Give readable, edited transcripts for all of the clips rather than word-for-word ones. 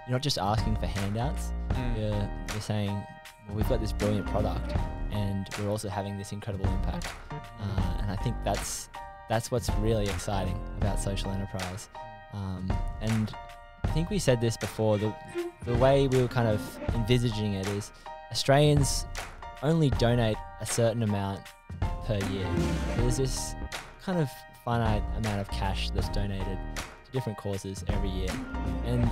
you're not just asking for handouts. You're saying, well, we've got this brilliant product and we're also having this incredible impact. And I think that's what's really exciting about social enterprise. And I think we said this before, the way we were kind of envisaging it is Australians only donate a certain amount per year. There's this kind of finite amount of cash that's donated to different causes every year. And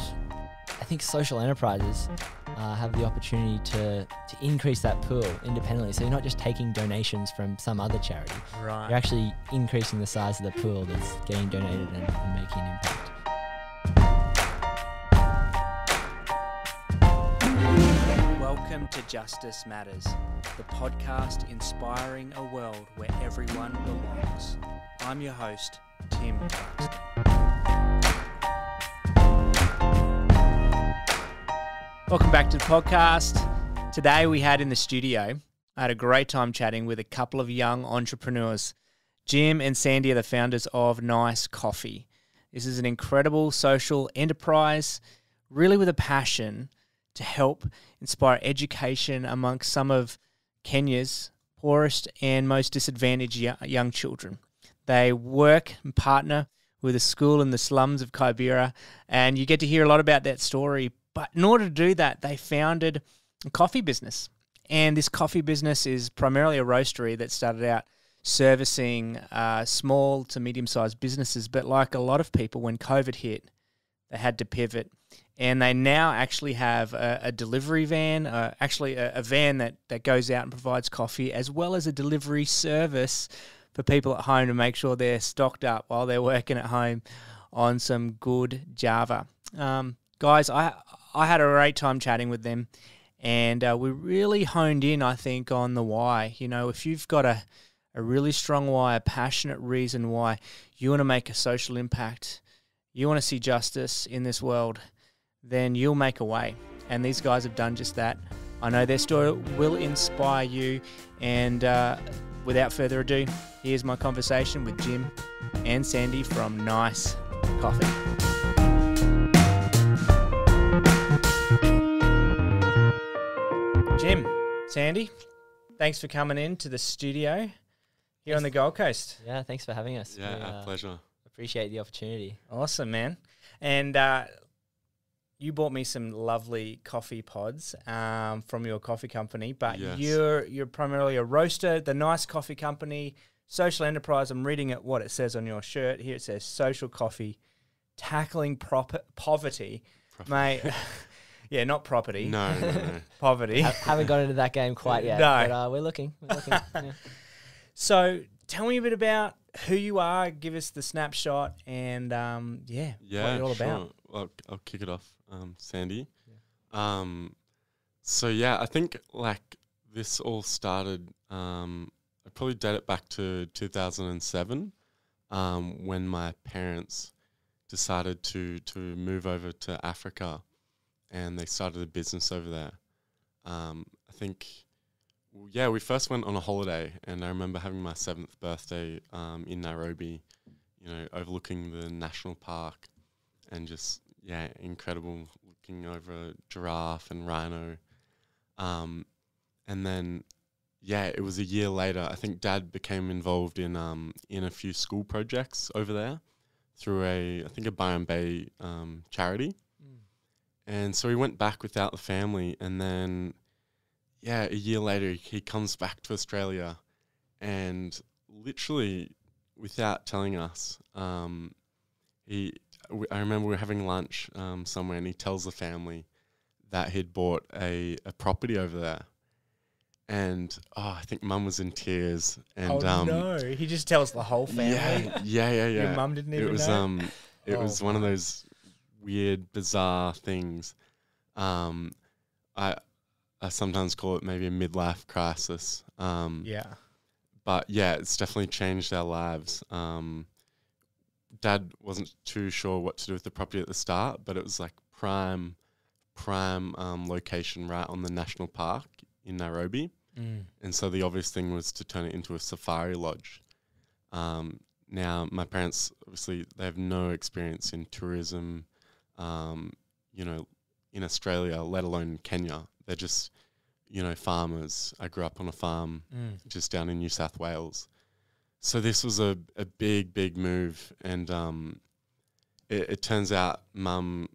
I think social enterprises have the opportunity to increase that pool independently. So you're not just taking donations from some other charity. Right. You're actually increasing the size of the pool that's getting donated and making an impact. Welcome to Justice Matters, the podcast inspiring a world where everyone belongs. I'm your host, Tim Buxton. Welcome back to the podcast. Today we had in the studio, I had a great time chatting with a couple of young entrepreneurs. Jim and Sandy are the founders of Nice Coffee. This is an incredible social enterprise, really with a passion to help inspire education amongst some of Kenya's poorest and most disadvantaged young children. They work and partner with a school in the slums of Kibera, and you get to hear a lot about that story. But in order to do that, they founded a coffee business. And this coffee business is primarily a roastery that started out servicing small to medium-sized businesses. But like a lot of people, when COVID hit, they had to pivot. And they now actually have a delivery van, a van that goes out and provides coffee, as well as a delivery service for people at home to make sure they're stocked up while they're working at home on some good Java. Guys, I had a great time chatting with them, and we really honed in, I think, on the why. You know, if you've got a really strong why, a passionate reason why you want to make a social impact, you want to see justice in this world, then you'll make a way. And these guys have done just that. I know their story will inspire you. And without further ado, here's my conversation with Jim and Sandy from Nice Coffee. Jim, Sandy, thanks for coming in to the studio here on the Gold Coast. Yeah, thanks for having us. Yeah, our pleasure. Appreciate the opportunity. Awesome, man. And you bought me some lovely coffee pods from your coffee company, but Yes. you're primarily a roaster, the Nice Coffee Company, social enterprise. I'm reading what it says on your shirt. Here it says social coffee, tackling poverty. Mate, yeah, not property. No. Poverty. Haven't got into that game quite yet, No. but we're looking. Yeah. So tell me a bit about who you are, give us the snapshot, and what you're all about. Well, I'll kick it off, Sandy. Yeah. So yeah, I think like this all started. I probably date it back to 2007, when my parents decided to move over to Africa, and they started a business over there. I think. Yeah, we first went on a holiday, and I remember having my 7th birthday in Nairobi, overlooking the national park, and just, incredible, looking over a giraffe and rhino. And then, it was a year later, I think Dad became involved in a few school projects over there through a Byron Bay charity. And so we went back without the family, and then a year later, he comes back to Australia, and literally, without telling us, I remember we were having lunch somewhere, and he tells the family that he'd bought a property over there. And I think Mum was in tears. And no, he just tells the whole family. Yeah. Your mum didn't even know. It was one of those weird, bizarre things. I sometimes call it maybe a midlife crisis. But it's definitely changed our lives. Dad wasn't too sure what to do with the property at the start, but it was like prime location right on the national park in Nairobi. And so the obvious thing was to turn it into a safari lodge. Now, my parents, obviously, they have no experience in tourism, in Australia, let alone Kenya. They're just, farmers. I grew up on a farm just down in New South Wales. So this was a big, big move. And it turns out Mum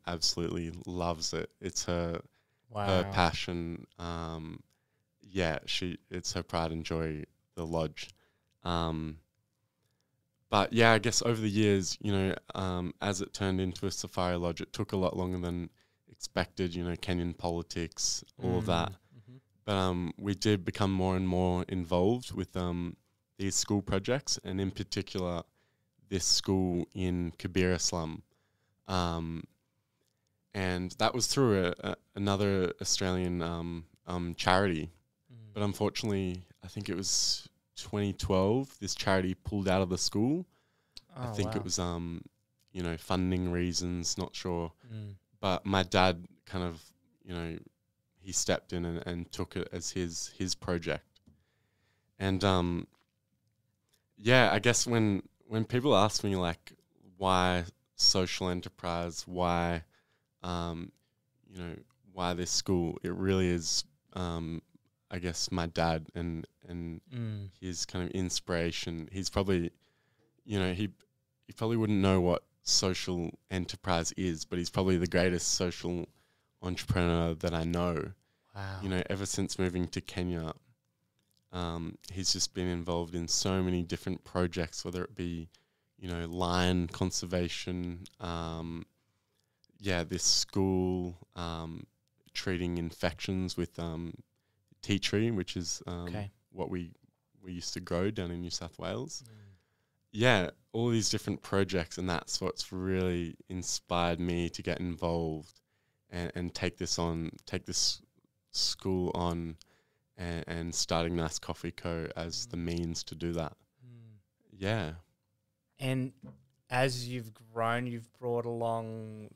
absolutely loves it. It's her passion. It's her pride and joy, the lodge. But yeah, I guess over the years, as it turned into a safari lodge, it took a lot longer than expected, Kenyan politics, all of that. Mm-hmm. But we did become more and more involved with these school projects, and in particular, this school in Kibera slum. And that was through another Australian charity. But unfortunately, I think it was 2012, this charity pulled out of the school. I think it was, funding reasons, not sure. But my dad kind of, he stepped in and took it as his project. And, I guess when people ask me, like, why social enterprise, why, why this school, it really is, I guess, my dad and his kind of inspiration. He's probably, he probably wouldn't know what social enterprise is, but he's probably the greatest social entrepreneur that I know. Wow. Ever since moving to Kenya, he's just been involved in so many different projects, whether it be, lion conservation, this school, treating infections with tea tree, which is what we used to grow down in New South Wales. All these different projects, and that's what's really inspired me to get involved and take this school on, and starting Nice Coffee Co. as the means to do that. And as you've grown, you've brought along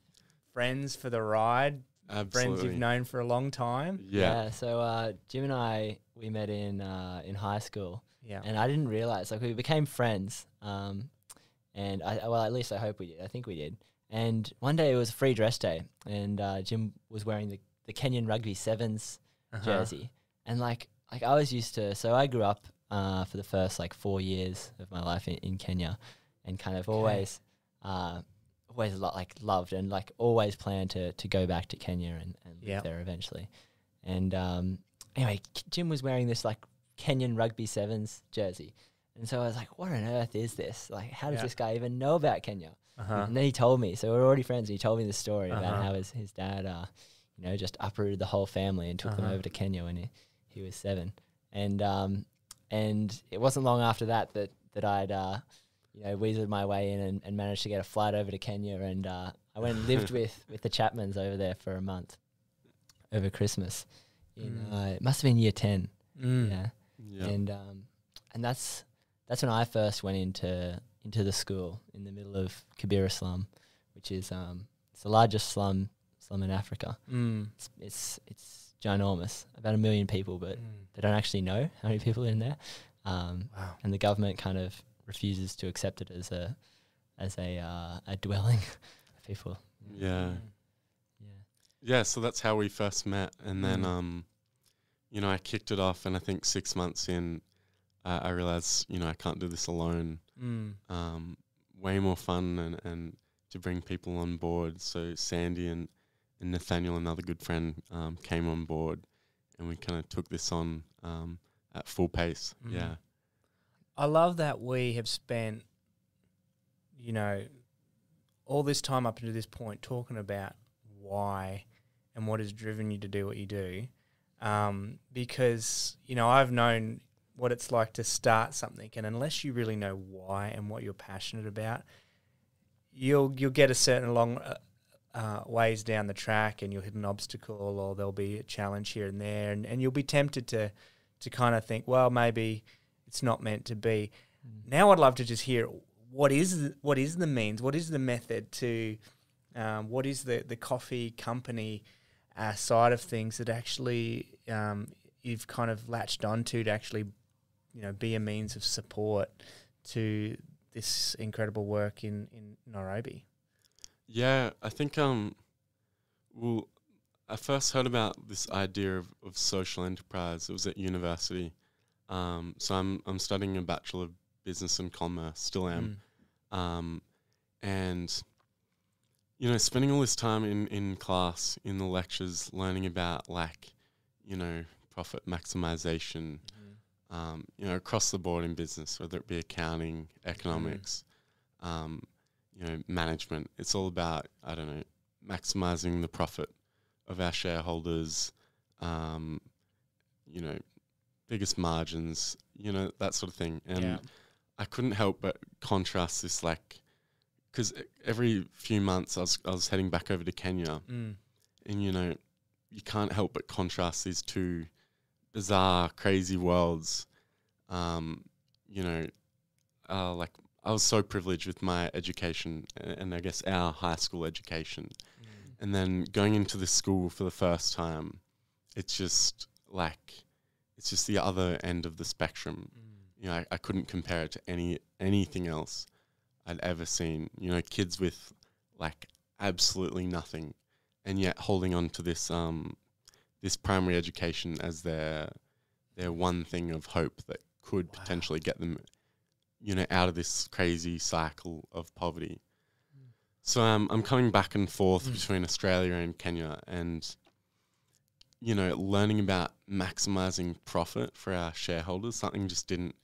friends for the ride. Absolutely. Friends you've known for a long time. So Jim and I, we met in high school. And I didn't realize, like, we became friends. And at least I hope we did. I think we did. And one day it was a free dress day, and Jim was wearing the Kenyan Rugby Sevens jersey. And like I was used to, so I grew up for the first 4 years of my life in Kenya, and kind of always loved and always planned to go back to Kenya and live there eventually. And anyway, Jim was wearing this Kenyan Rugby Sevens jersey. And so I was like, what on earth is this? How does this guy even know about Kenya? And then he told me, so we're already friends, and he told me the story about how his dad, just uprooted the whole family and took them over to Kenya when he was 7. And it wasn't long after that I'd, weaseled my way in and managed to get a flight over to Kenya. And I went and lived with the Chapmans over there for a month over Christmas. It must have been year 10. And that's when I first went into the school in the middle of Kibera slum, which is it's the largest slum in Africa. It's ginormous, about 1 million people, but they don't actually know how many people are in there. And the government kind of refuses to accept it as a dwelling of people. So that's how we first met, and then I kicked it off, and I think 6 months in, I realized, I can't do this alone. Way more fun and to bring people on board. So Sandy and Nathaniel, another good friend, came on board, and we kind of took this on at full pace. I love that we have spent, all this time up until this point talking about why and what has driven you to do what you do. Because, I've known what it's like to start something, and unless you really know why and what you're passionate about, you'll get a certain long ways down the track, and you'll hit an obstacle, or there'll be a challenge here and there, and you'll be tempted to kind of think, well, maybe it's not meant to be. Now I'd love to just hear what is the means, what is the method to, what is the coffee company side of things that actually you've kind of latched onto to actually be a means of support to this incredible work in Nairobi. I think Well, I first heard about this idea of social enterprise. It was at university. So I'm studying a Bachelor of Business and Commerce, still am. And, you know, spending all this time in class, in the lectures, learning about, like, you know, profit maximization, you know, across the board in business, whether it be accounting, economics, you know, management. It's all about, I don't know, maximizing the profit of our shareholders, you know, biggest margins, you know, that sort of thing. And I couldn't help but contrast this, like, because every few months I was heading back over to Kenya, and, you know, you can't help but contrast these two bizarre, crazy worlds. You know, like, I was so privileged with my education and I guess our high school education. And then going into this school for the first time, it's just like, it's just the other end of the spectrum. You know, I couldn't compare it to anything else I'd ever seen. You know, kids with, like, absolutely nothing, and yet holding on to this this primary education as their one thing of hope that could potentially get them, you know, out of this crazy cycle of poverty. So I'm coming back and forth between Australia and Kenya, and, you know, learning about maximizing profit for our shareholders, something just didn't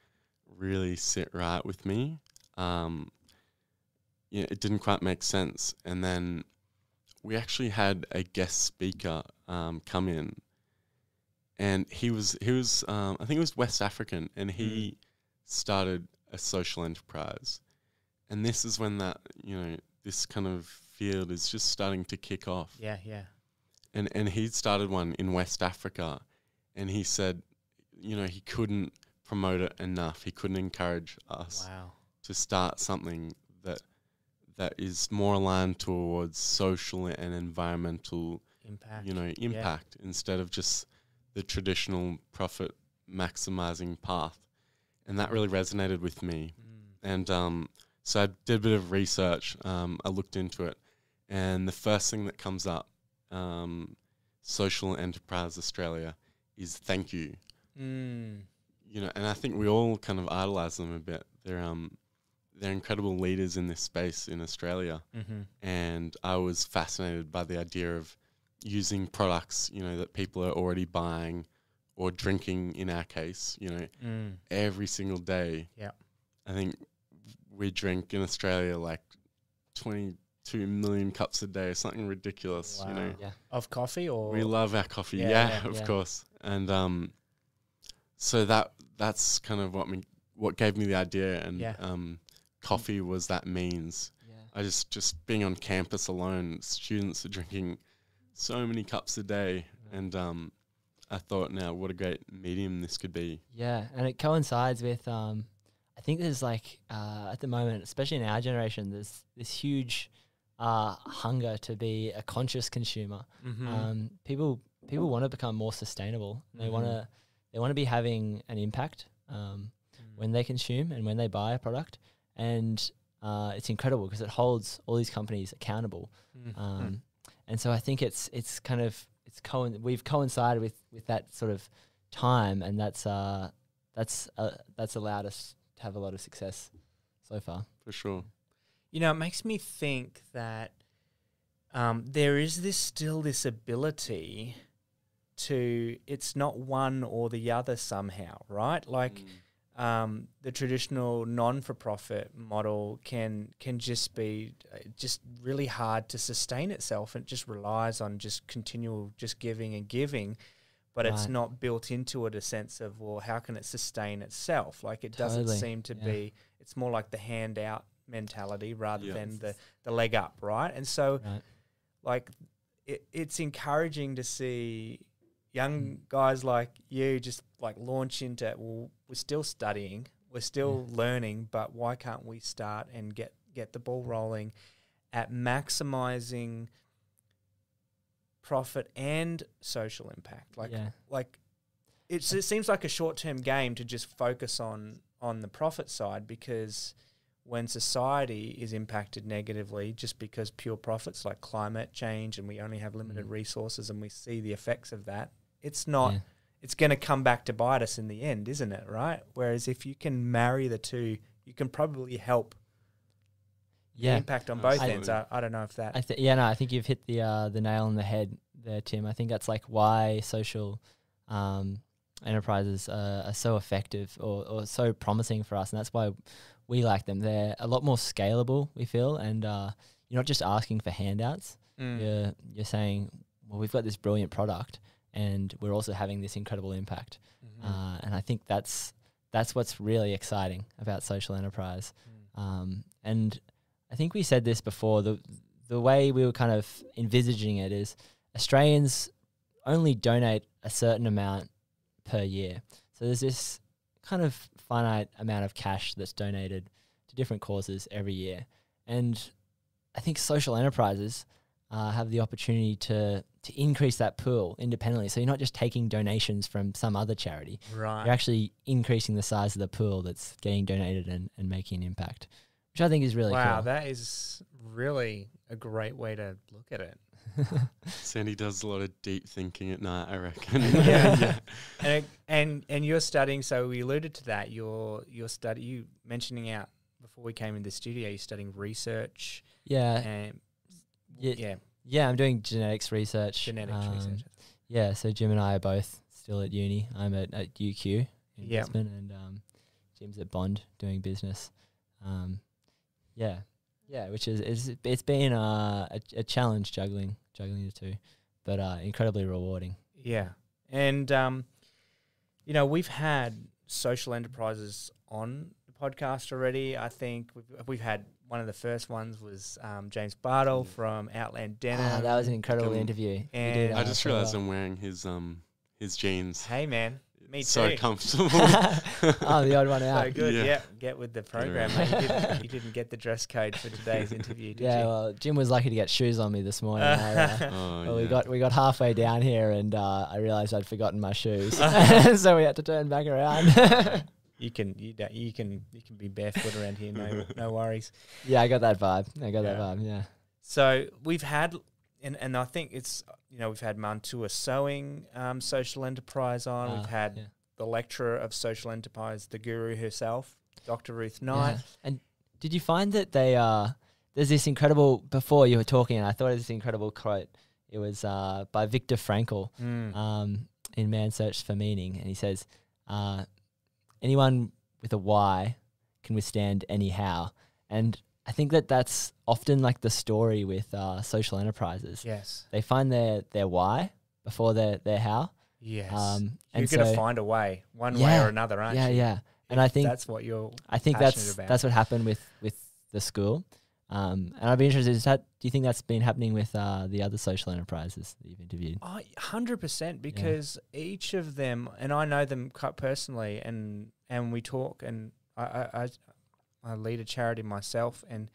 really sit right with me. Yeah, it didn't quite make sense. And then we actually had a guest speaker come in, and he was I think he was West African, and he started a social enterprise. And this is when that, you know, this kind of field is just starting to kick off. Yeah. And he started one in West Africa, and he said, you know, he couldn't promote it enough. He couldn't encourage us to start something that is more aligned towards social and environmental impact, you know, instead of just the traditional profit maximizing path. And that really resonated with me. And so I did a bit of research. I looked into it, and the first thing that comes up, Social Enterprise Australia, is thank you. You know, and I think we all kind of idolize them a bit. They're incredible leaders in this space in Australia. And I was fascinated by the idea of using products, you know, that people are already buying or drinking, in our case, you know, every single day. I think we drink in Australia like 22 million cups a day, something ridiculous, you know. Of coffee, or? We love our coffee, of course. And so that's kind of what gave me the idea, and coffee was that means. I just being on campus alone, students are drinking so many cups a day, and I thought, now what a great medium this could be. Yeah, and it coincides with I think there's like at the moment, especially in our generation, there's this huge hunger to be a conscious consumer. People want to become more sustainable. They want to be having an impact when they consume and when they buy a product, and it's incredible because it holds all these companies accountable. And so I think we've coincided with that sort of time, and that's allowed us to have a lot of success so far. For sure. You know, it makes me think that there is still this ability to, it's not one or the other somehow, right? Like the traditional non-for-profit model can just be just really hard to sustain itself, and it just relies on just continual just giving and giving, but it's not built into it a sense of, well, how can it sustain itself? Like, it doesn't seem to be, it's more like the handout mentality rather than the leg up, right? And so like it's encouraging to see young guys like you just like launch into, well, we're still studying, we're still learning, but why can't we start and get the ball rolling at maximizing profit and social impact? Like it seems like a short-term game to just focus on the profit side, because when society is impacted negatively just because pure profits like climate change and we only have limited resources and we see the effects of that, it's not, it's going to come back to bite us in the end, isn't it? Right. Whereas if you can marry the two, you can probably help the impact on both ends. I don't know if that. I think you've hit the nail on the head there, Tim. I think that's like why social enterprises are so effective or so promising for us, and that's why we like them. They're a lot more scalable, we feel, and you're not just asking for handouts. You're saying, well, we've got this brilliant product, and we're also having this incredible impact. And I think that's what's really exciting about social enterprise. And I think we said this before. The way we were kind of envisaging it is Australians only donate a certain amount per year. So there's this kind of finite amount of cash that's donated to different causes every year. And I think social enterprises have the opportunity to increase that pool independently. So you're not just taking donations from some other charity. Right. You're actually increasing the size of the pool that's getting donated and making an impact, which I think is really cool. Wow, that is really a great way to look at it. Sandy does a lot of deep thinking at night, I reckon. And you're studying, so we alluded to that, you mentioning out before we came in the studio, you're studying research. And I'm doing genetics research. Yeah, so Jim and I are both still at uni. I'm at UQ in Brisbane, and Jim's at Bond doing business. Which is it's been a challenge juggling the two, but incredibly rewarding. Yeah, and we've had social enterprises on the podcast already. I think we've had one of the first ones was James Bartle from Outland Denim. That was an incredible interview. And I just realised I'm wearing his jeans. Hey man. Me too. So comfortable. The odd one out. So good. Yeah. Get with the program. Mate. You didn't get the dress code for today's interview, did you? Well, Jim was lucky to get shoes on me this morning. We got halfway down here, and I realised I'd forgotten my shoes, so we had to turn back around. You can be barefoot around here. No worries. Yeah, I got that vibe. Yeah. So we've had. And I think it's, we've had Mantua Sewing social enterprise on. We've had the lecturer of social enterprise, the guru herself, Dr. Ruth Knight. Yeah. And did you find that there's this incredible, before you were talking, and I thought it was this incredible quote. It was by Viktor Frankl in Man's Search for Meaning. And he says, anyone with a why can withstand any how. And I think that's often like the story with social enterprises. Yes. They find their why before their how. Yes. You're going to find a way, one way or another, aren't you? Yeah. And I think that's what you're that's about. That's what happened with the school. And I'd be interested, do you think that's been happening with the other social enterprises that you've interviewed? 100%, because each of them, and I know them quite personally, and we talk, and I lead a charity myself, and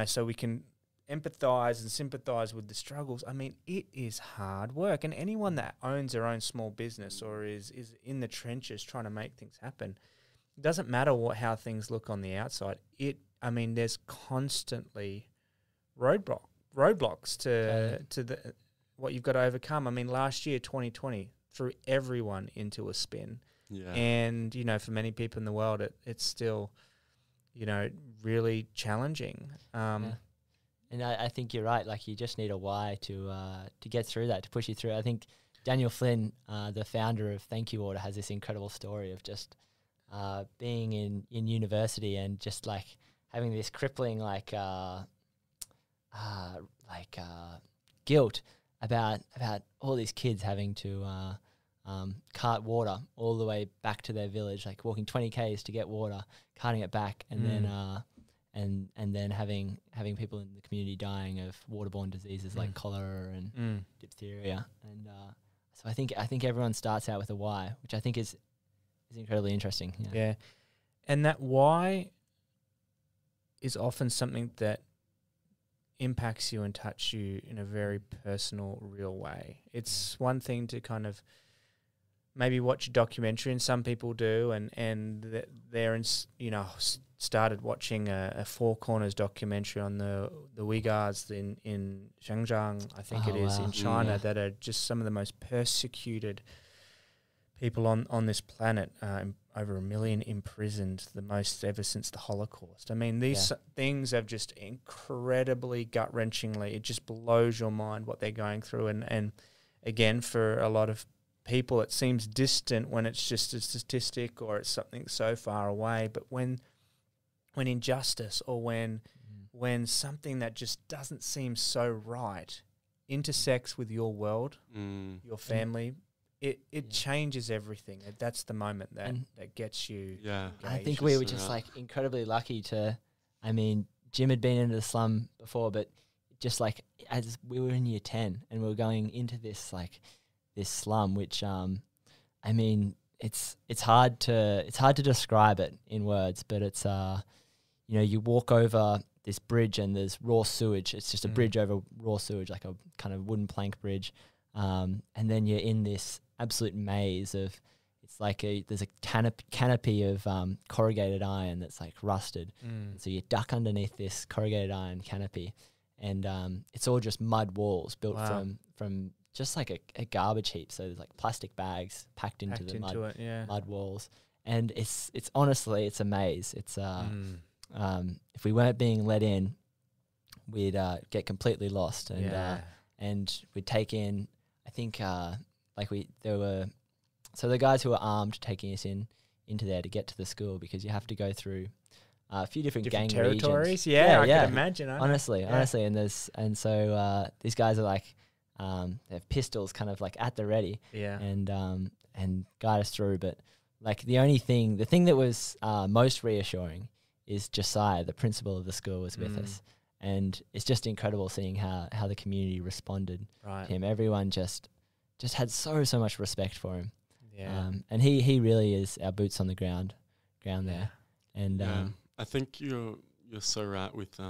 so we can empathize and sympathize with the struggles. I mean, it is hard work, and anyone that owns their own small business or is in the trenches trying to make things happen, it doesn't matter how things look on the outside. There's constantly roadblocks to what you've got to overcome. I mean, last year, 2020, threw everyone into a spin. Yeah. And, for many people in the world, it's still, really challenging. And I think you're right. Like, you just need a why to get through that, to push you through. I think Daniel Flynn, the founder of Thank You Order, has this incredible story of just being in university and just like having this crippling guilt about all these kids having to cart water all the way back to their village, like walking 20 k's to get water, carting it back, and then having people in the community dying of waterborne diseases like cholera and diphtheria. And so I think everyone starts out with a why, which I think is incredibly interesting. Yeah, and that why is often something that impacts you and touches you in a very personal, real way. It's one thing to kind of maybe watch a documentary, and some people do, and they're started watching a Four Corners documentary on the Uyghurs in Xinjiang, I think it is, in China, that are just some of the most persecuted people on this planet, over 1 million imprisoned, the most ever since the Holocaust. I mean, these things have just incredibly gut-wrenchingly, it just blows your mind what they're going through. And again, for a lot of people, it seems distant when it's just a statistic or it's something so far away. But when injustice or when something that just doesn't seem so right intersects with your world, your family, it changes everything. That's the moment that gets you. Yeah, I think we were just like incredibly lucky to. I mean, Jim had been into the slum before, but just like as we were in year 10 and we were going into this slum, which I mean, it's hard to describe it in words, but it's you walk over this bridge and there's raw sewage. It's just a bridge over raw sewage, like a kind of wooden plank bridge. And then you're in this absolute maze of, it's like there's a canopy of corrugated iron that's like rusted. And so you duck underneath this corrugated iron canopy, and it's all just mud walls built from just like a garbage heap. So there's like plastic bags packed into the mud walls. And it's honestly, it's a maze. It's if we weren't being let in, we'd get completely lost, and we'd take in, I think so the guys who were armed taking us into there to get to the school, because you have to go through a few different gang territories. Regions. I can imagine. Honestly, and so these guys are like, they have pistols kind of like at the ready, and guide us through. But like the thing that was most reassuring is Josiah, the principal of the school, was with us. And it's just incredible seeing how the community responded to him. Everyone just had so much respect for him. Yeah. And he really is our boots on the ground there. And I think you're so right with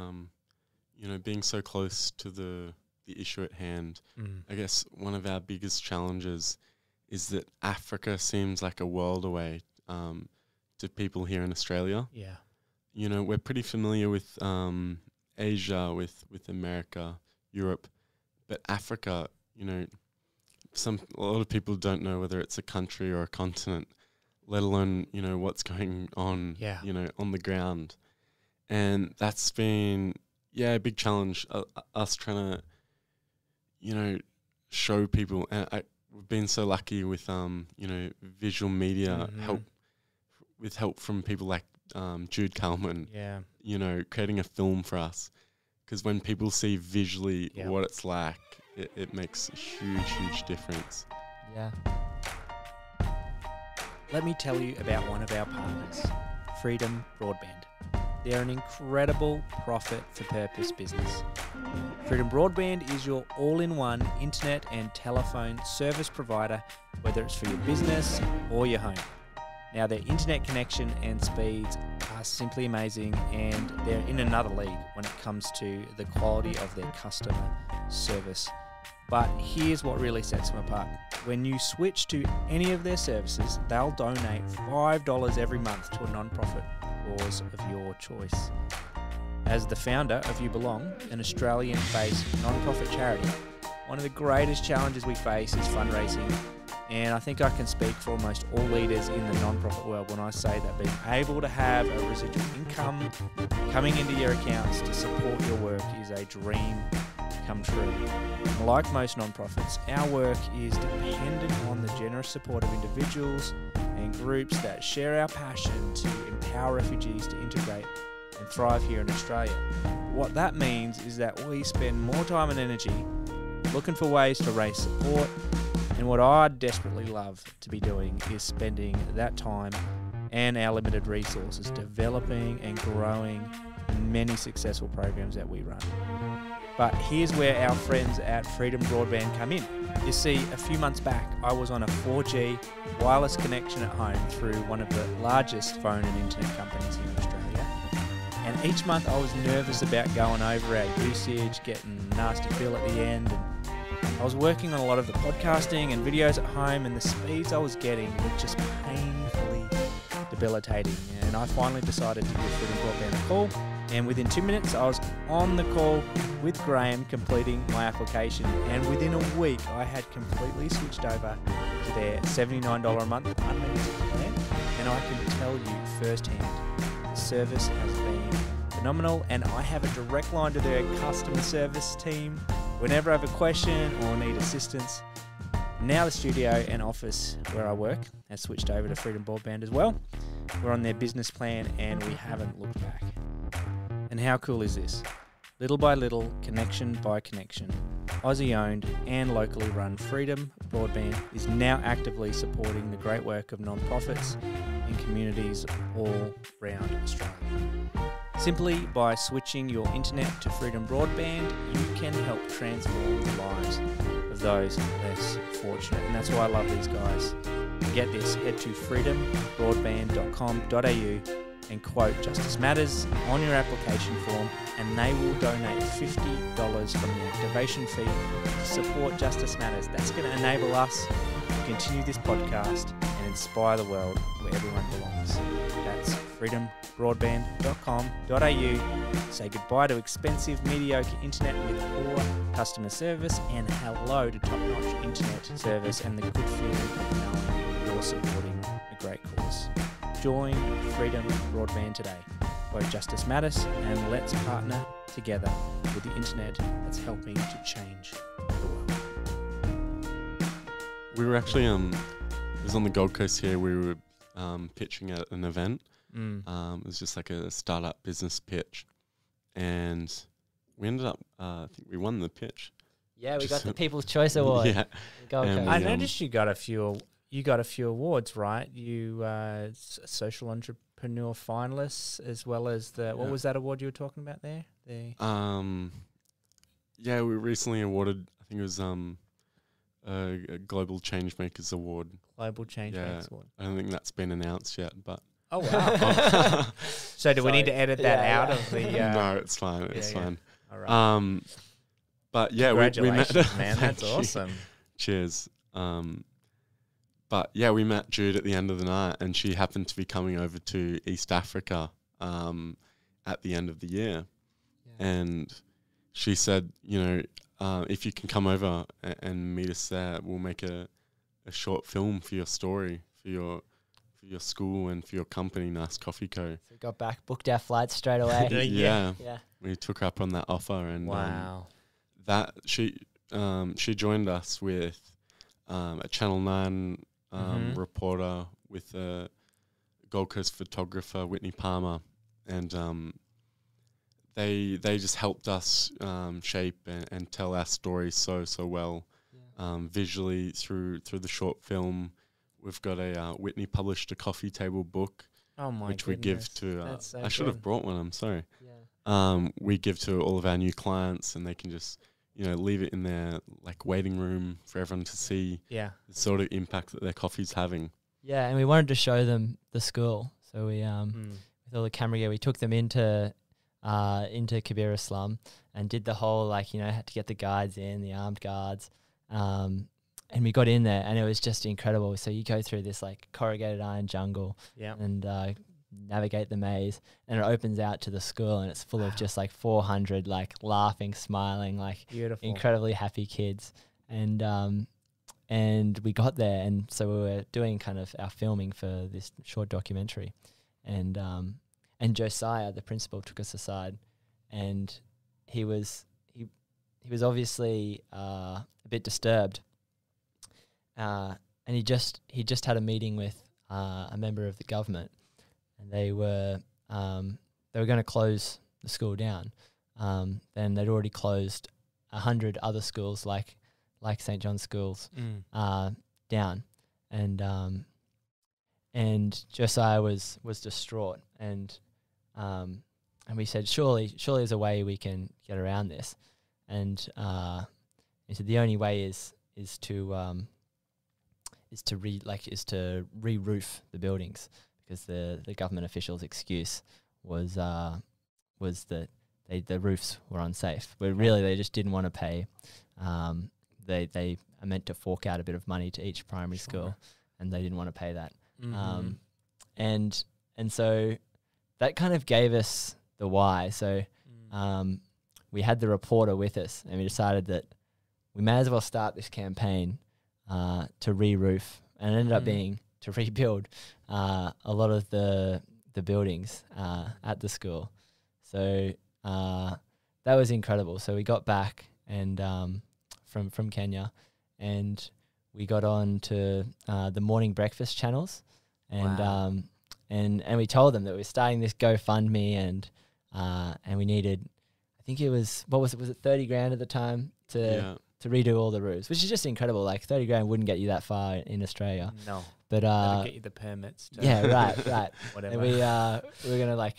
being so close to the issue at hand. I guess one of our biggest challenges is that Africa seems like a world away to people here in Australia. Yeah. We're pretty familiar with Asia, with America, Europe, but Africa, a lot of people don't know whether it's a country or a continent, let alone, what's going on, on the ground. And that's been, a big challenge, us trying to, show people. And we've been so lucky with, visual media help from people like Jude Kalman, creating a film for us. Because when people see visually what it's like, it makes a huge difference. Yeah. Let me tell you about one of our partners, Freedom Broadband. They're an incredible profit-for-purpose business. Freedom Broadband is your all-in-one internet and telephone service provider, whether it's for your business or your home. Now, their internet connection and speeds are simply amazing, and they're in another league when it comes to the quality of their customer service. But here's what really sets them apart. When you switch to any of their services, they'll donate $5 every month to a non-profit cause of your choice. As the founder of You Belong, an Australian-based non-profit charity, one of the greatest challenges we face is fundraising. And I think I can speak for almost all leaders in the non-profit world when I say that being able to have a residual income coming into your accounts to support your work is a dream come true. And like most non-profits, our work is dependent on the generous support of individuals and groups that share our passion to empower refugees to integrate and thrive here in Australia. What that means is that we spend more time and energy looking for ways to raise support. And what I desperately love to be doing is spending that time and our limited resources developing and growing many successful programs that we run. But here's where our friends at Freedom Broadband come in. You see, a few months back, I was on a 4G wireless connection at home through one of the largest phone and internet companies in Australia. And each month I was nervous about going over our usage, getting a nasty bill at the end, and I was working on a lot of the podcasting and videos at home, and the speeds I was getting were just painfully debilitating. And I finally decided to give Freedom Broadband a call. And within 2 minutes, I was on the call with Graham completing my application. And within a week, I had completely switched over to their $79 a month unlimited plan. And I can tell you firsthand, the service has been phenomenal. And I have a direct line to their customer service team whenever I have a question or need assistance. Now the studio and office where I work has switched over to Freedom Broadband as well. We're on their business plan and we haven't looked back. And how cool is this? Little by little, connection by connection, Aussie-owned and locally run Freedom Broadband is now actively supporting the great work of non-profits in communities all around Australia. Simply by switching your internet to Freedom Broadband, you can help transform the lives of those less fortunate. And that's why I love these guys. Get this, head to freedombroadband.com.au and quote Justice Matters on your application form, and they will donate $50 from the activation fee to support Justice Matters. That's going to enable us to continue this podcast and inspire the world where everyone belongs. That's freedombroadband.com.au. Say goodbye to expensive, mediocre internet with poor customer service, and hello to top-notch internet service and the good feeling of knowing you're supporting a great cause. Join Freedom Broadband today. Quote Justice Matters, and let's partner together with the internet that's helping to change the world. We were actually it was on the Gold Coast here. We were pitching at an event. It was just like a startup business pitch, and we ended up I think we won the pitch. Yeah, we got the People's Choice Award. Yeah, And I noticed you got a few. You got a few awards, right? You social entrepreneur finalists, as well as what was that award you were talking about there? Yeah, we recently awarded. I think it was a Global Changemakers Award. Global Changemakers Award. I don't think that's been announced yet, but. Oh wow! So do we need to edit that out of the? No, it's fine. It's fine. All right. But yeah, we met. Man, that's awesome. Cheers. But yeah, we met Jude at the end of the night, and she happened to be coming over to East Africa at the end of the year. Yeah. And she said, if you can come over and meet us there, we'll make a short film for your story, for your school and for your company, Nice Coffee Co. So we got back, booked our flights straight away. Yeah. We took her up on that offer, and wow. That she joined us with a Channel 9 reporter, with a Gold Coast photographer, Whitney Palmer, and they just helped us shape and tell our story so well, visually through the short film. We've got a Whitney published a coffee table book, which we give to. I should have brought one. I'm sorry. Yeah. We give to all of our new clients, and they can just leave it in their waiting room for everyone to see. Yeah. The sort of impact that their coffee's having. Yeah, and we wanted to show them the school, so we with all the camera gear, we took them into Kibera slum and did the whole had to get the guards in, the armed guards. And we got in there, and it was just incredible. So you go through this corrugated iron jungle, and navigate the maze, and it opens out to the school, and it's full of just 400 laughing, smiling, beautiful, incredibly happy kids. And we got there, and so we were doing kind of our filming for this short documentary, and Josiah, the principal, took us aside, and he was obviously a bit disturbed. And he just had a meeting with a member of the government, and they were going to close the school down. Then they'd already closed 100 other schools like St. John's schools down, and Josiah was distraught, and we said surely there's a way we can get around this, and he said the only way is to re-roof the buildings, because the government officials' excuse was that the roofs were unsafe. But really, they just didn't want to pay. They are meant to fork out a bit of money to each primary school, and they didn't want to pay that. and so that kind of gave us the why. So we had the reporter with us, and we decided that we may as well start this campaign to re-roof, and it ended up being to rebuild a lot of the buildings at the school. So that was incredible. So we got back and from Kenya, and we got on to the morning breakfast channels, and and we told them that we were starting this GoFundMe, and we needed, I think it was, what was it 30 grand at the time to redo all the roofs, which is just incredible. Like 30 grand wouldn't get you that far in Australia. No. But get you the permits. Yeah, right. Whatever. And we were gonna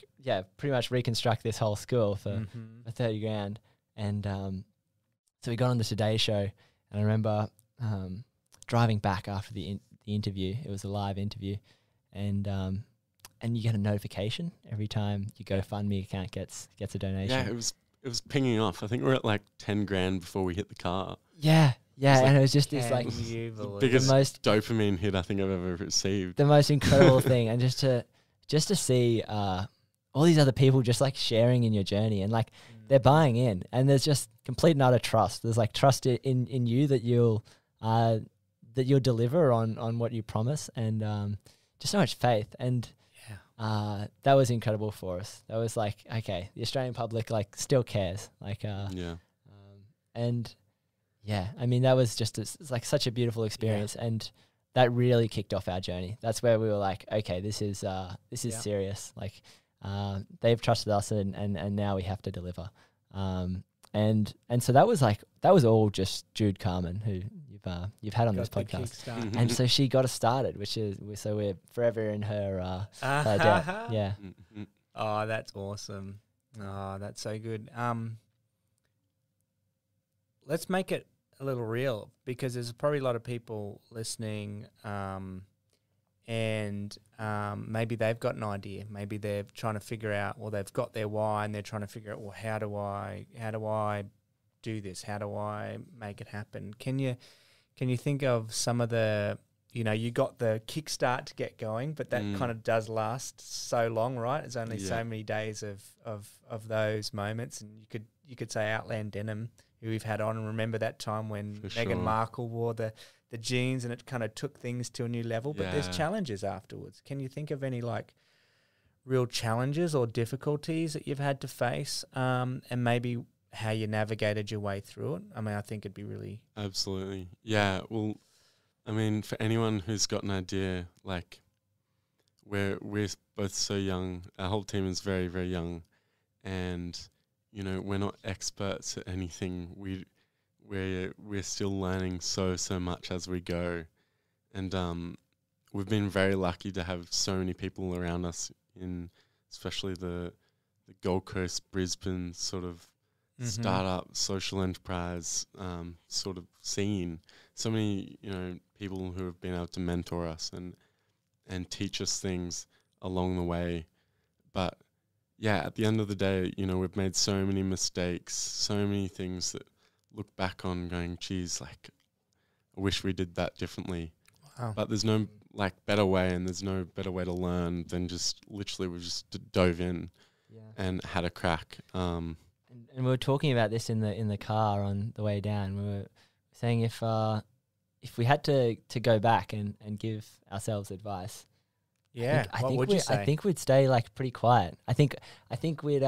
pretty much reconstruct this whole school for 30 grand. And so we got on the Today Show, and I remember driving back after the interview. It was a live interview, and you get a notification every time your GoFundMe account gets a donation. Yeah, it was pinging off. I think we're at like 10 grand before we hit the car. Yeah, and it was just this like the biggest dopamine hit I think I've ever received. The most incredible thing, and just to see all these other people just like sharing in your journey, and like they're buying in, and there's just complete and utter trust. There's like trust in you that you'll deliver on what you promise, and just so much faith. And that was incredible for us. That was like, okay, the Australian public like still cares. Like I mean, that was just it's like such a beautiful experience, and that really kicked off our journey. That's where we were like, okay, this is serious. Like they've trusted us, and now we have to deliver. And so that was all just Jude Carmen, who you've had on this podcast, and so she got us started, which is so we're forever in her debt. Yeah. Oh, that's awesome. Oh, that's so good. Let's make it a little real, because there's probably a lot of people listening, and maybe they've got an idea. Maybe they're trying to figure out, well, they've got their why, and they're trying to figure out, well, how do I do this? How do I make it happen? Can you think of some of the, you got the kickstart to get going, but that kind of does last so long, right? It's only so many days of those moments, and you could say Outland Denim, who we've had on, and remember that time when Meghan Markle wore the jeans, and it kind of took things to a new level. But there's challenges afterwards. Can you think of any like real challenges or difficulties that you've had to face, and maybe how you navigated your way through it? I mean, I think it'd be really... Absolutely. Yeah, well, I mean, for anyone who's got an idea, like we're both so young. Our whole team is very, very young, and we're not experts at anything. We're still learning so much as we go, and we've been very lucky to have so many people around us in, especially the Gold Coast, Brisbane sort of startup social enterprise sort of scene. So many people who have been able to mentor us and teach us things along the way. But yeah, at the end of the day, we've made so many mistakes, so many things that look back on going, geez, like I wish we did that differently. Wow. But there's no like better way, and there's no better way to learn than just literally we just dove in and had a crack. And we were talking about this in the car on the way down. We were saying if we had to go back and give ourselves advice, what would you say? I think we'd stay like pretty quiet. I think we'd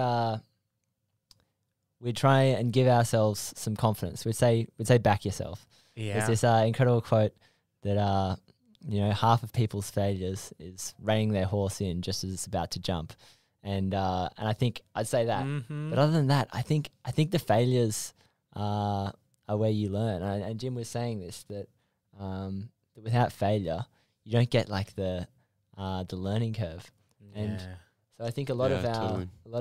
try and give ourselves some confidence. We'd say back yourself. Yeah. There's this incredible quote that half of people's failures is reining their horse in just as it's about to jump. And I think I'd say that. But other than that, I think the failures are where you learn. And Jim was saying this, that without failure, you don't get like the learning curve. And so I think a lot of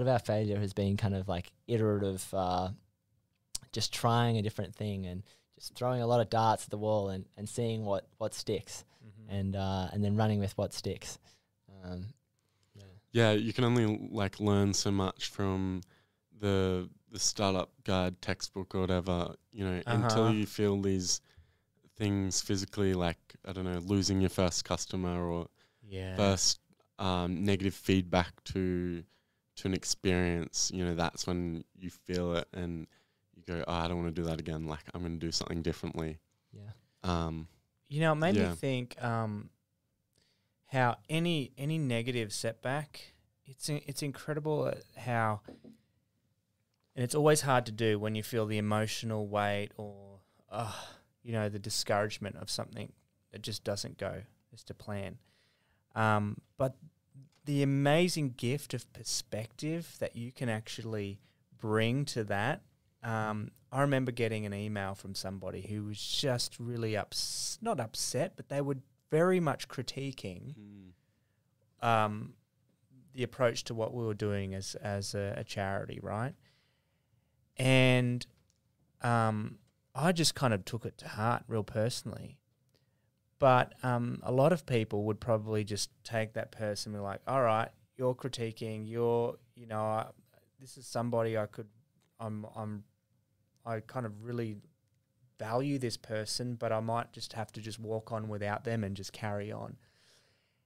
our failure has been kind of like iterative, just trying a different thing and just throwing a lot of darts at the wall and seeing what sticks, and then running with what sticks. Yeah, you can only like learn so much from the startup guide textbook or whatever, until you feel these things physically, like, I don't know, losing your first customer or first negative feedback to an experience, you know, that's when you feel it and you go, oh, I don't want to do that again. Like, I'm going to do something differently. Yeah. You know, it made me think how any negative setback, it's incredible how, and it's always hard to do when you feel the emotional weight or, you know, the discouragement of something that just doesn't go as to plan. But the amazing gift of perspective that you can actually bring to that. I remember getting an email from somebody who was just really not upset, but they were very much critiquing the approach to what we were doing as a charity, right? And I just kind of took it to heart real personally. But a lot of people would probably just take that person and be like, all right, you're critiquing, this is somebody I kind of really value this person, but I might just have to just walk on without them and just carry on.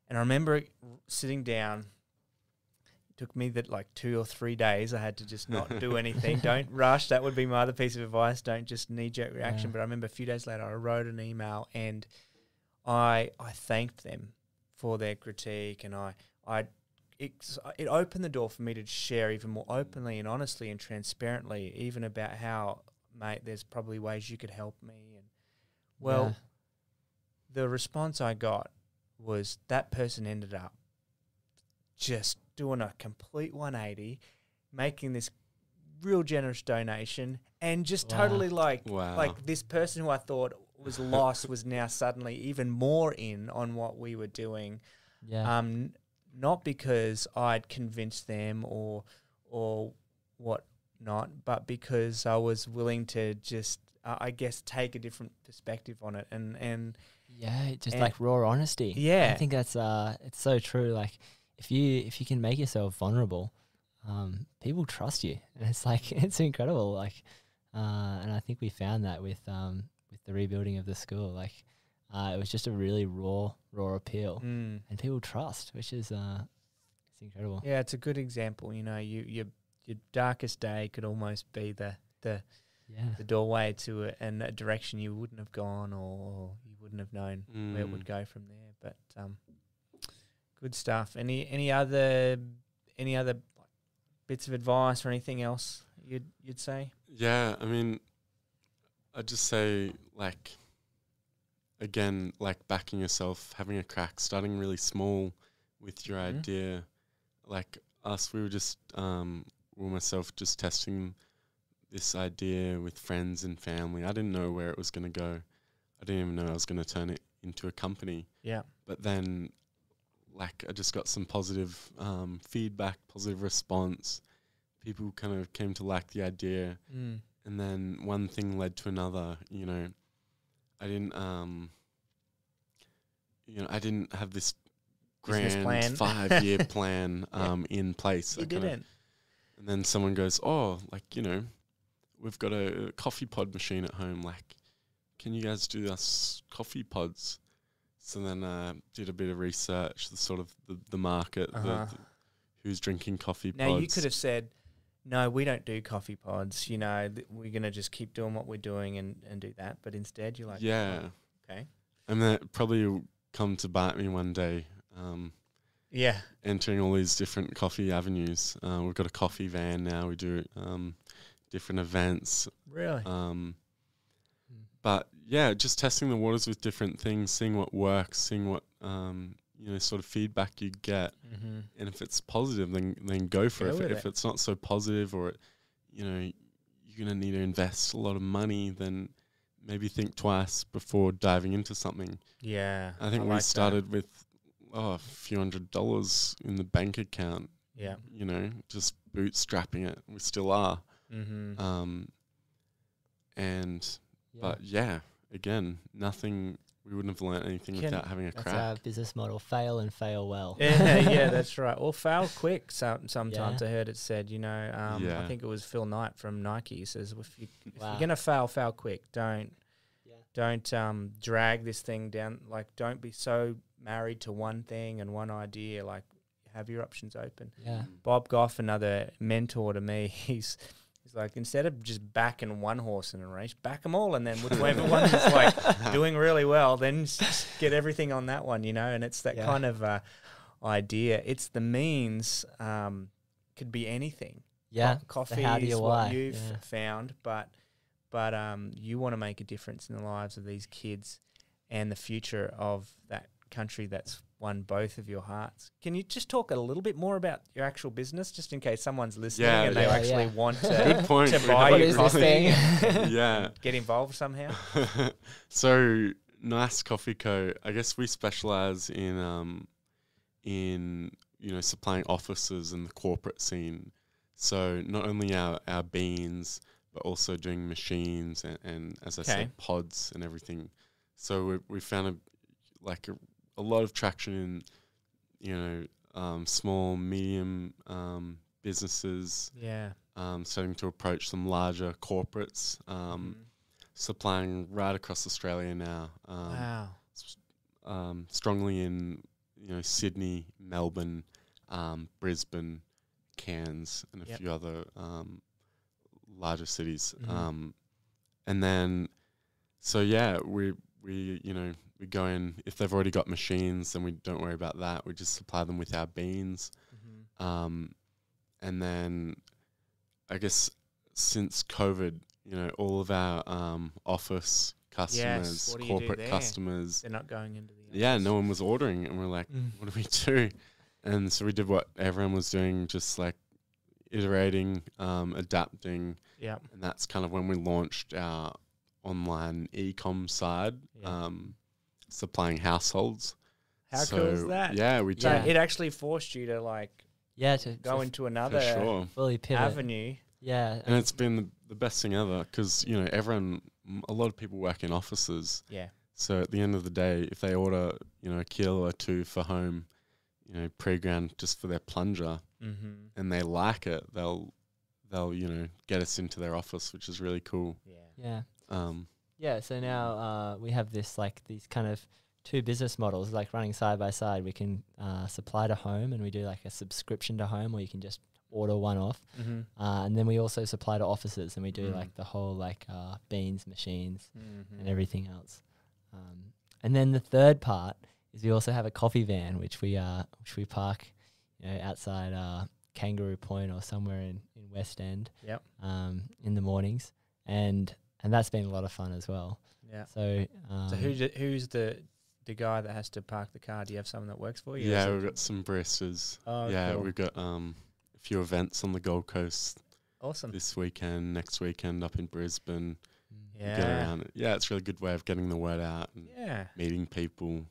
And I remember sitting down. It took me like 2 or 3 days. I had to just not do anything. Don't rush. That would be my other piece of advice. Don't just knee-jerk reaction. Yeah. But I remember a few days later, I wrote an email and I thanked them for their critique, and it opened the door for me to share even more openly and honestly and transparently, even about how, mate, there's probably ways you could help me. And the response I got was that person ended up just doing a complete 180, making this real generous donation, and just totally like this person who I thought was lost was now suddenly even more in on what we were doing. Yeah. Not because I'd convinced them or what not, but because I was willing to just I guess take a different perspective on it and like raw honesty. Yeah. I think that's it's so true. Like if you can make yourself vulnerable, people trust you, and it's like it's incredible. Like and I think we found that with the rebuilding of the school. Like it was just a really raw appeal, and people trust, which is it's incredible. Yeah, it's a good example. You know, your darkest day could almost be the doorway to it, and a direction you wouldn't have gone or you wouldn't have known where it would go from there. But good stuff. Any other bits of advice or anything else you'd say? Yeah, I mean, I'd just say, like, again, like backing yourself, having a crack, starting really small with your idea. Like us, we were just, myself just testing this idea with friends and family. I didn't know where it was going to go. I didn't even know I was going to turn it into a company. Yeah. But then, like, I just got some positive feedback, positive response. People kind of came to like the idea. And then one thing led to another. You know, I didn't have this grand 5-year plan in place. You didn't. And then someone goes, oh, like, you know, we've got a coffee pod machine at home. Like, can you guys do us coffee pods? So then I did a bit of research, the market, who's drinking coffee pods. Now, you could have said, no, we don't do coffee pods. You know, we're going to just keep doing what we're doing and do that. But instead, you're like, yeah. Oh, okay. And that probably will come to bite me one day. Entering all these different coffee avenues. We've got a coffee van now. We do different events. Really? But yeah, just testing the waters with different things, seeing what works, seeing what sort of feedback you get, and if it's positive, then go for it. If it's not so positive, or you're gonna need to invest a lot of money, then maybe think twice before diving into something. Yeah, I think we started with a few $100s in the bank account. Yeah, just bootstrapping it. We still are. But yeah, again, nothing. We wouldn't have learned anything without having a crack. That's our business model: fail and fail well. Yeah, that's right. Or fail quick. Sometimes I heard it said. I think it was Phil Knight from Nike. He says, if you're gonna fail quick. Don't drag this thing down. Like, don't be so married to one thing and one idea. Like, have your options open. Yeah. Bob Goff, another mentor to me, he's like, instead of just backing one horse in a race, back them all, and then whichever one is like doing really well, then just get everything on that one, and it's that kind of idea. It's the means, could be anything. Yeah. Coffee how do is you what why? you've found, but you want to make a difference in the lives of these kids and the future of that country that's won both of your hearts. Can you just talk a little bit more about your actual business, just in case someone's listening and they actually want to, Good point. to buy What your is this coffee thing? Yeah. get involved somehow? So Nice Coffee Co. I guess we specialize in supplying offices in the corporate scene. So not only our beans, but also doing machines and as I said, pods and everything. So we found a lot of traction in small, medium businesses. Yeah. Starting to approach some larger corporates. Supplying right across Australia now. Wow. Strongly in Sydney, Melbourne, Brisbane, Cairns, and a few other larger cities. And then, so yeah, we go in. If they've already got machines, then we don't worry about that. We just supply them with our beans. And then, I guess since COVID, all of our office customers, corporate customers, they're not going into the office. Yeah, no one was ordering, and we're like, what do we do? And so we did what everyone was doing, just like iterating, adapting. Yeah. And that's kind of when we launched our online e-com side, supplying households. How cool is that? Yeah, we did. So it actually forced you to to go into another fully pivot. avenue. Yeah. And it's been the best thing ever because, a lot of people work in offices. Yeah. So at the end of the day, if they order, a kilo or two for home, pre-ground just for their plunger, and they like it, they'll get us into their office, which is really cool. Yeah. So now we have these kind of two business models running side by side. We can supply to home, and we do a subscription to home, or you can just order one off. And then we also supply to offices, and we do the whole beans, machines, and everything else. And then the third part is we also have a coffee van, which we park, outside Kangaroo Point or somewhere in West End. Yep. Mm-hmm. In the mornings, and that's been a lot of fun as well. Yeah. So who's the guy that has to park the car? Do you have someone that works for you? Yeah, we've got some baristas. Oh, yeah, cool. we've got a few events on the Gold Coast. Awesome. This weekend, next weekend up in Brisbane. Yeah. Get around it. Yeah, it's a really good way of getting the word out and meeting people.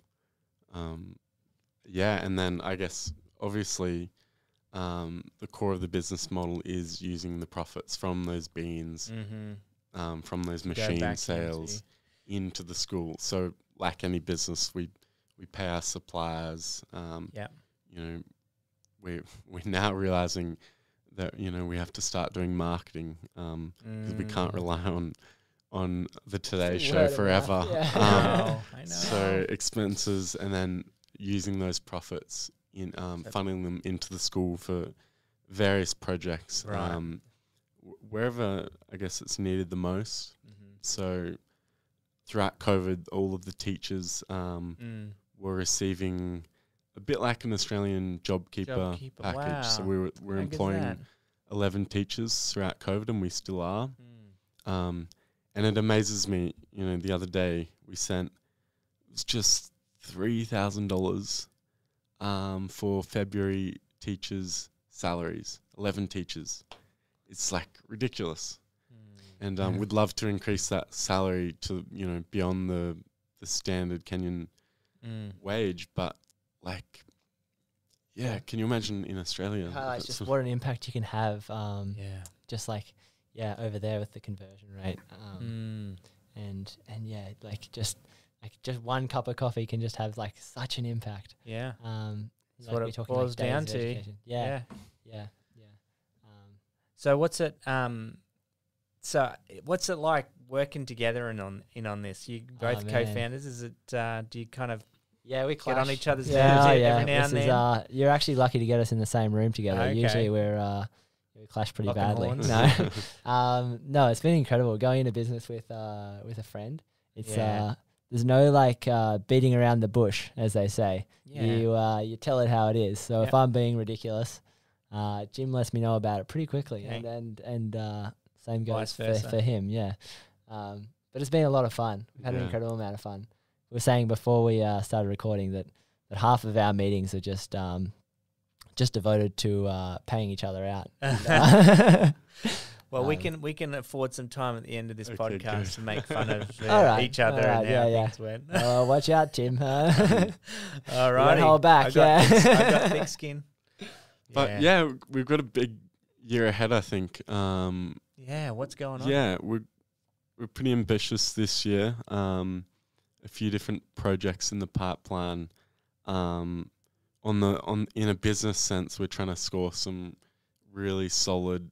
And then I guess obviously the core of the business model is using the profits from those beans, from those machine sales into the school. So like any business, we pay our suppliers. We're now realizing that we have to start doing marketing because we can't rely on the Today Show forever. I know. So expenses, and then using those profits in funneling them into the school for various projects, wherever I guess it's needed the most. So throughout COVID, all of the teachers were receiving a bit like an Australian JobKeeper package. Wow. So we're employing 11 teachers throughout COVID, and we still are. And it amazes me, the other day we sent, it was just $3,000 for February teachers' salaries, 11 teachers. It's ridiculous. And we'd love to increase that salary to, beyond the standard Kenyan wage, but can you imagine in Australia? Just what an impact you can have. Just over there with the conversion rate. And just one cup of coffee can just have such an impact. Yeah. That's what it boils down to. Yeah. So what's it like working together and on this? You both co-founders. Is it do you kind of Yeah, we clash. Get on each other's yeah, nerves oh, every yeah. now and This then. is, you're actually lucky to get us in the same room together. Okay. Usually we clash pretty Locking badly. horns. No, no, it's been incredible going into business with a friend. It's Yeah. there's no like beating around the bush, as they say. Yeah. You tell it how it is. So Yep. if I'm being ridiculous, Jim lets me know about it pretty quickly, Okay. and same Vice goes versa. for him. Yeah, but it's been a lot of fun. We've had an Yeah. incredible amount of fun. We were saying before we started recording that half of our meetings are just devoted to paying each other out. Well, we can afford some time at the end of this Okay, podcast good. to make fun of All right, each other all and right, how yeah. things went. Watch out, Jim. All right, Don't hold back, I got yeah. thick skin. But yeah, we've got a big year ahead, I think. Yeah, what's going on? Yeah, we're pretty ambitious this year. A few different projects in the pipeline. In a business sense, we're trying to score some really solid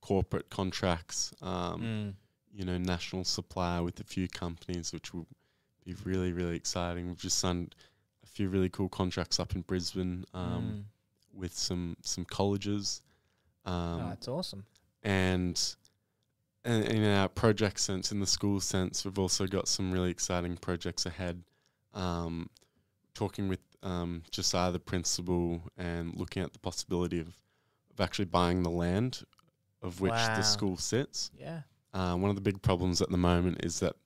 corporate contracts. National supply with a few companies, which will be really, really exciting. We've just signed a few really cool contracts up in Brisbane with some colleges. That's awesome. And in our project sense, in the school sense, we've also got some really exciting projects ahead. Talking with Josiah, the principal, and looking at the possibility of actually buying the land of which Wow. the school sits. Yeah. One of the big problems at the moment is that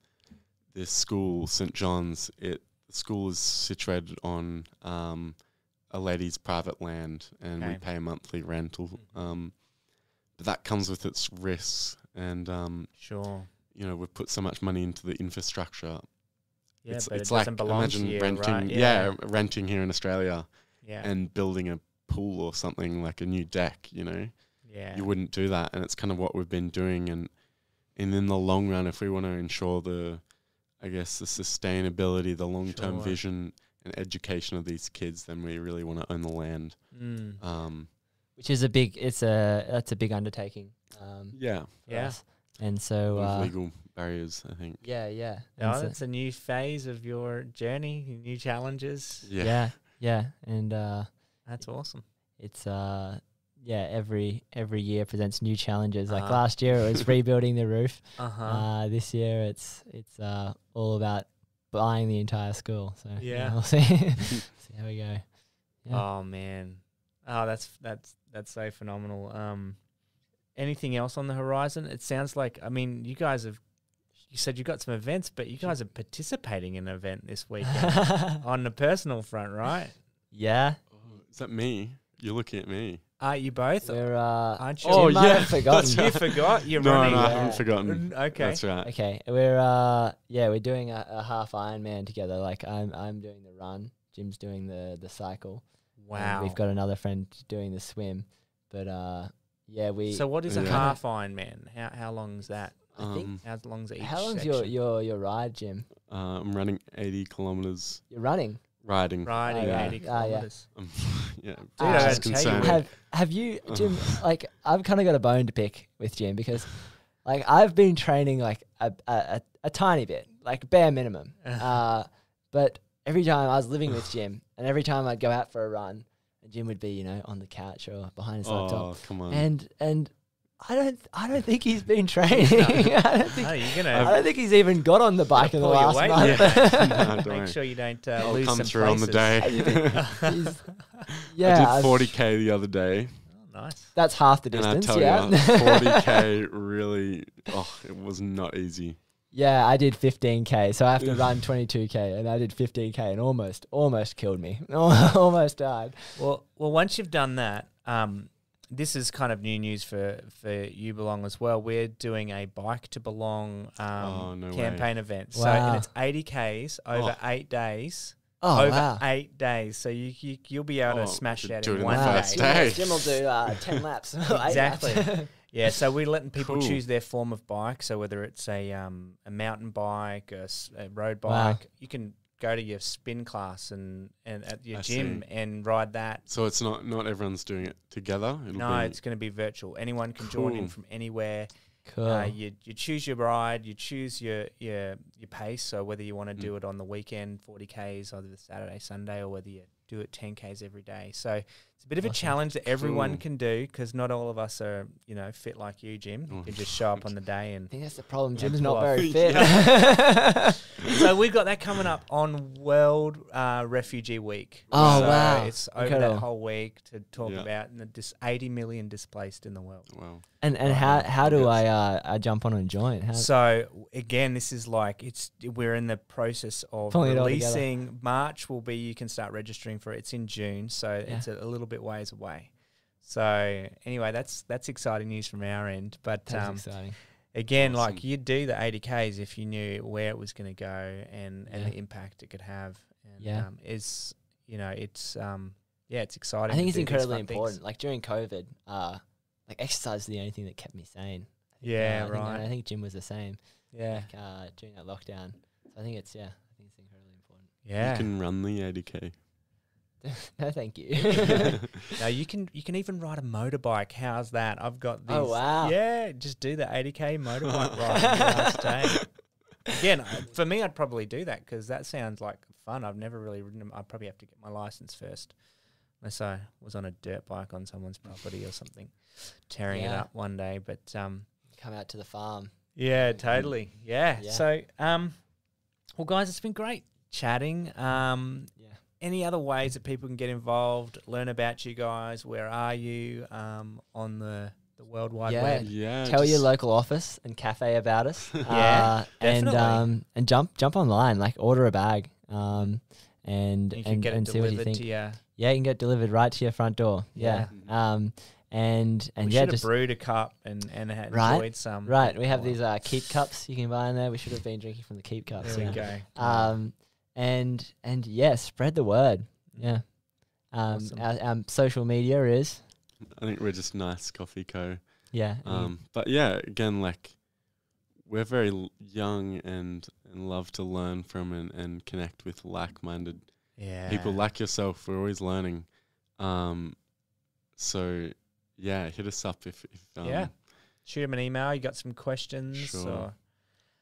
this school, St. John's, the school is situated on a lady's private land, and we Okay. pay a monthly rental. But that comes with its risks, and Sure. we've put so much money into the infrastructure. Yeah, it's but it's it like doesn't belong imagine to you, renting, right? renting here in Australia Yeah. and building a pool or something like a new deck. Yeah. You wouldn't do that, and it's kind of what we've been doing. And in the long run, if we want to ensure the sustainability, the long-term Sure. vision and education of these kids, then we really want to own the land. Which is that's a big undertaking. Yeah, for Yeah. us. And a so lot of legal barriers, I think. yeah. Oh, And so- that's a new phase of your journey, new challenges. Yeah. yeah, and That's awesome. it's every year presents new challenges. Like Uh-huh. last year it was rebuilding the roof. Uh-huh. This year it's all about buying the entire school. So Yeah. we'll see see how we go. Yeah. Oh man. Oh, that's so phenomenal. Anything else on the horizon? It sounds like, I mean, you said you got some events, but you guys are participating in an event this weekend on the personal front, right? Yeah, Oh, is that me? You're looking at me. Are you both? we're Aren't you? Oh, Jim might yeah, have forgotten. You forgot? You're No, running. I Yeah. haven't forgotten. Okay. That's right. Okay, we're doing a half Ironman together. Like I'm doing the run, Jim's doing the cycle. and Wow. we've got another friend doing the swim, but we. So what is a Yeah. half Ironman? How long is that? I think- How long's each How long's section? your ride, Jim? I'm running 80 kilometers You're running. riding. Riding Yeah. 80 yeah. kilometers. Yeah, Dude, I which gotta is tell you, concerning. Have you, Jim? Like I've kind of got a bone to pick with Jim because, like, I've been training like a tiny bit, like bare minimum. But every time I was living with Jim, and every time I'd go out for a run, and Jim would be, on the couch or behind his laptop, Oh, come on. and I don't think he's been training. I don't think. Oh, you're I gonna don't think he's even got on the bike in the pull your last weight month. there. No, don't make worry. sure you don't I'll lose come some through on the places. day. He's- I yeah, did 40k the other day, Oh, nice. that's half the and I distance. tell Yeah, you, 40k really, it was not easy. yeah. I did 15k, so I have to run 22k, and I did 15k, and almost killed me. Almost died. Well, once you've done that, this is kind of new news for You Belong as well. We're doing a Bike to Belong No way. campaign event. So Wow. and it's 80Ks over 8 days. Oh over wow. 8 days. So you'll be able to smash could that do it in in one the day. first day. Jim will do 10 laps. Exactly. Yeah, so we're letting people Cool. choose their form of bike. So whether it's a mountain bike, a road Wow. bike, you can go to your spin class and at your I gym see. and ride that. So it's not everyone's doing it together. No, it's going to be virtual. Anyone can join in Cool. from anywhere. Cool. You choose your ride, you choose your pace. So whether you want to do it on the weekend, 40Ks, either the Saturday, Sunday, or whether you do it 10Ks every day. So it's a bit of a challenge that everyone can do, because not all of us are, fit like you, Jim. You can just show up on the day and... I think that's the problem. Jim's not very fit. So we've got that coming up on World Refugee Week. Oh, so wow. It's over that whole week to talk about 80 million displaced in the world. Wow. And how do I jump on and join? So again, this is we're in the process of releasing. March will be, you can start registering for it. It's in June, so it's a little bit ways away. So anyway, that's exciting news from our end. But That's exciting. Again, awesome. You'd do the 80Ks if you knew where it was going to go and the impact it could have. And it's exciting. I think it's incredibly important. Like during COVID, exercise is the only thing that kept me sane. I think Jim was the same. Yeah. During that lockdown. So I think it's incredibly important. Yeah. You can run the 80K. No, thank you. No, you can even ride a motorbike. How's that? I've got this. Oh, wow. Yeah, just do the 80K motorbike ride last day. Again, for me, I'd probably do that because that sounds like fun. I've never really ridden them. I'd probably have to get my license first, unless I was on a dirt bike on someone's property or something, tearing it up one day. But come out to the farm. Yeah, totally. Yeah. So, well, guys, it's been great chatting. Any other ways that people can get involved, learn about you guys? Where are you on the World Wide Web? Yeah. Tell your local office and cafe about us. Definitely. And jump online, order a bag. And you can get it see what you delivered think. to you. Yeah, you can get delivered right to your front door. Yeah. And we should have brewed a cup and had enjoyed some. Right. We have these Keep cups you can buy in there. We should have been drinking from the Keep cups. There we go. And spread the word. Yeah. Awesome. Our social media is. I think we're just Nice Coffee Co. Yeah. But yeah, again, we're very young and love to learn from and connect with like-minded people like yourself. We're always learning. So yeah, hit us up if shoot them an email. You got some questions? Sure.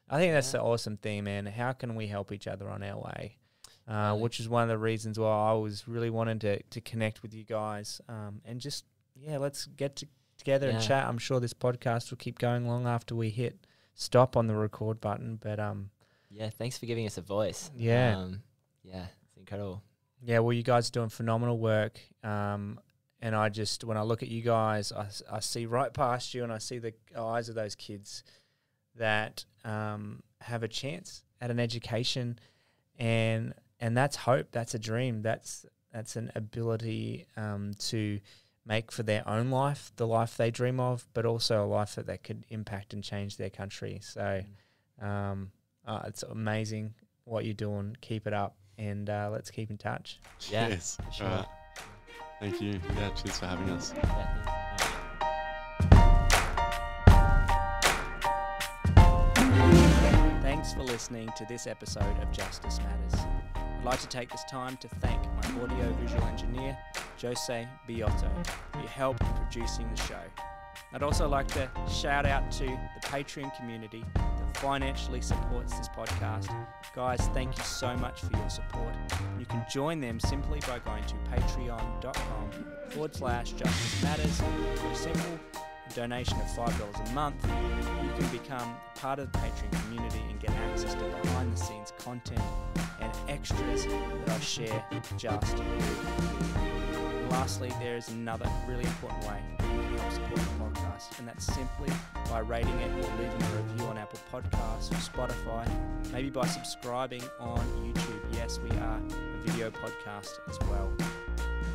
I think that's the awesome thing, man. How can we help each other on our way? Which is one of the reasons why I was really wanting to connect with you guys. And just, let's get together and chat. I'm sure this podcast will keep going long after we hit stop on the record button. But thanks for giving us a voice. It's incredible. Yeah, well, you guys are doing phenomenal work. And when I look at you guys, I see right past you and I see the eyes of those kids that have a chance at an education, and that's hope. That's a dream. That's an ability to make for their own life, the life they dream of, but also a life that could impact and change their country. So it's amazing what you're doing. Keep it up, and let's keep in touch. Yeah, yes. Sure. Thank you. Yeah, cheers for having us. Thanks for listening to this episode of Justice Matters. I'd like to take this time to thank my audio-visual engineer, Jose Biotto, for your help in producing the show. I'd also like to shout out to the Patreon community that financially supports this podcast. Guys, thank you so much for your support. You can join them simply by going to patreon.com/Justice Matters. For a simple donation of $5 a month, you can become part of the Patreon community and get access to behind-the-scenes content and extras that I share just with you. And lastly, there is another really important way you can help support the podcast, and that's simply by rating it or leaving a review on Apple Podcasts or Spotify, maybe by subscribing on YouTube. Yes, we are a video podcast as well.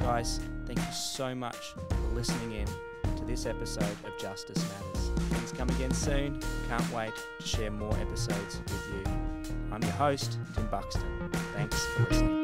Guys, thank you so much for listening in to this episode of Justice Matters. Please come again soon. Can't wait to share more episodes with you. I'm your host, Tim Buxton. Thanks for listening.